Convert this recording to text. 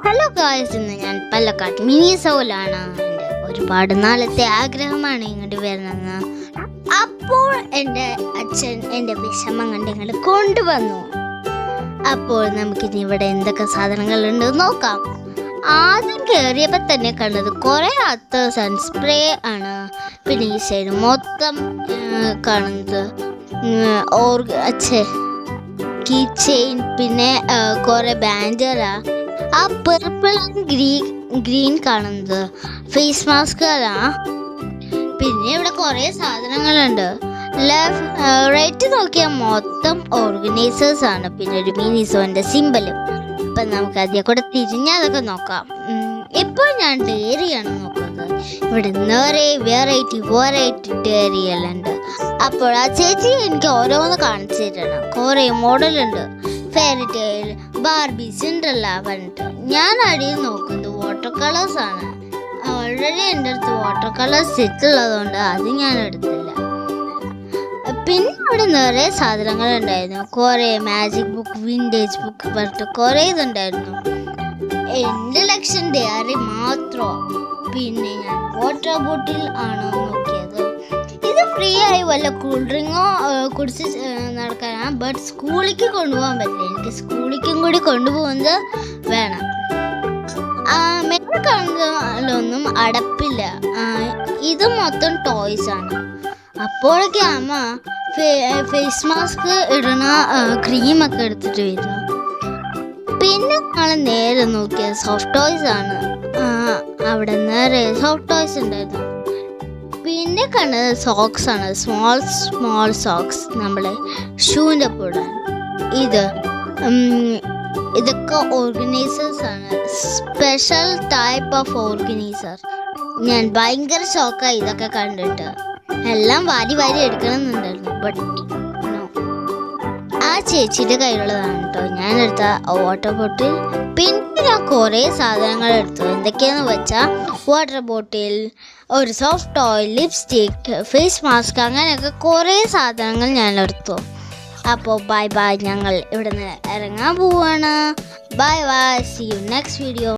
Hello guys, ഇന്ന് ഞാൻ പല്ലക്കാട്ട് mini സോലാണ്. എൻ്റെ ഒരുപാട് നാളത്തെ ആഗ്രഹമാണ് ഇങ്ങോട്ട് വരുന്നത്. അപ്പോൾ എൻ്റെ അച്ഛൻ എൻ്റെ വിഷമം കണ്ട് ഇങ്ങോട്ട് കൊണ്ടുവന്നു. അപ്പോൾ നമുക്കിനി ഇവിടെ എന്തൊക്കെ സാധനങ്ങളുണ്ട് നോക്കാം. ആദ്യം കയറിയപ്പോൾ തന്നെ കണ്ടത് കുറേ സൺസ്പ്രേ ആണ്. പിന്നെ ഈ സൈഡ് മൊത്തം കാണുന്നത് കീ ചെയിൻ, പിന്നെ കുറേ ബാൻഡറാ. ആ പർപ്പിൾ ആൻഡ് ഗ്രീൻ കാണുന്നത് ഫേസ് മാസ്കുകളാ. പിന്നെ ഇവിടെ കുറേ സാധനങ്ങളുണ്ട്. റൈറ്റ് നോക്കിയാൽ മൊത്തം ഓർഗനൈസേഴ്സ് ആണ്. പിന്നെ ഒരു മിനിസോന്റെ സിമ്പലും. ഇപ്പം നമുക്ക് അതിനെ കൂടെ തിരിഞ്ഞതൊക്കെ നോക്കാം. ഇപ്പോൾ ഞാൻ ഡയറിയാണ് നോക്കുന്നത്. ഇവിടെ നിറയെ വെറൈറ്റി ഡയറിയെല്ലാം ഉണ്ട്. അപ്പോൾ ആ ചേച്ചി എനിക്ക് ഓരോന്ന് കാണിച്ചു തരണം. കുറേ മോഡലുണ്ട്. ഫെയറി ടെയിൽ, ബാർബി, സിൻഡ്രല്ല പറഞ്ഞിട്ട്. ഞാൻ അടിയിൽ നോക്കുന്നത് വാട്ടർ കളേഴ്സ് ആണ്. ഓൾറെഡി എൻ്റെ അടുത്ത് വാട്ടർ കളേഴ്സ് സെറ്റ് ഉള്ളതുകൊണ്ട് അത് ഞാൻ എടുത്തില്ല. പിന്നെ അവിടെ നിറയെ സാധനങ്ങളുണ്ടായിരുന്നു. കുറേ മാജിക് ബുക്ക്, വിൻറ്റേജ് ബുക്ക് പറഞ്ഞിട്ട് കുറേ ഇതുണ്ടായിരുന്നു. എൻ്റെ ലക്ഷ്യം ഡയറി മാത്രം. പിന്നെ ഞാൻ വാട്ടർ ബോട്ടിൽ ആണോ നോക്കിയത്. ഇത് ഫ്രീ ആയി വല്ല കൂൾ ഡ്രിങ്കോ കുടിച്ച് നടക്കാനാണ്. ബട്ട് സ്കൂളിലേക്ക് കൊണ്ടുപോകാൻ പറ്റില്ല. എനിക്ക് സ്കൂളിലേക്കും കൂടി കൊണ്ടുപോകുന്നത് വേണം. മെയിൻ കാണുന്നതിലൊന്നും അടപ്പില്ല. ഇത് മൊത്തം ടോയ്സ് ആണ്. അപ്പോഴൊക്കെ അമ്മ ഫേസ് മാസ്ക് ഇടണ ക്രീമൊക്കെ എടുത്തിട്ട് വരുന്നു. പിന്നെ ഞങ്ങൾ നേരെ നോക്കിയത് സോഫ്റ്റ് ടോയ്സ് ആണ്. അവിടെ നേരെ സോഫ്റ്റ് ടോയ്സ് ഉണ്ടായിരുന്നു. പിന്നെ കണ്ടത് സോക്സ് ആണ്. സ്മോൾ സോക്സ്, നമ്മളെ ഷൂവിൻ്റെ കൂടാൻ. ഇതൊക്കെ ഓർഗനൈസേഴ്സ് ആണ്. Special type of organiser. ഞാൻ ഭയങ്കര ഷോക്കായി ഇതൊക്കെ കണ്ടിട്ട്. എല്ലാം വാരി എടുക്കണമെന്നുണ്ടായിരുന്നു. ബട്ട് ആ ചേച്ചിയുടെ കയ്യിലുള്ളതാണ് കേട്ടോ ഞാൻ എടുത്ത വാട്ടർ ബോട്ടിൽ. പിന്നെ ഞാൻ കുറേ സാധനങ്ങൾ എടുത്തു. എന്തൊക്കെയാന്ന് വെച്ചാൽ വാട്ടർ ബോട്ടിൽ, ഒരു soft toy, lipstick, face mask, അങ്ങനെയൊക്കെ കുറേ സാധനങ്ങൾ ഞാൻ എടുത്തു. അപ്പോൾ ബൈ, ഞങ്ങൾ ഇവിടെ നിന്ന് ഇറങ്ങാൻ പോവാണ്. Bye, see you next video.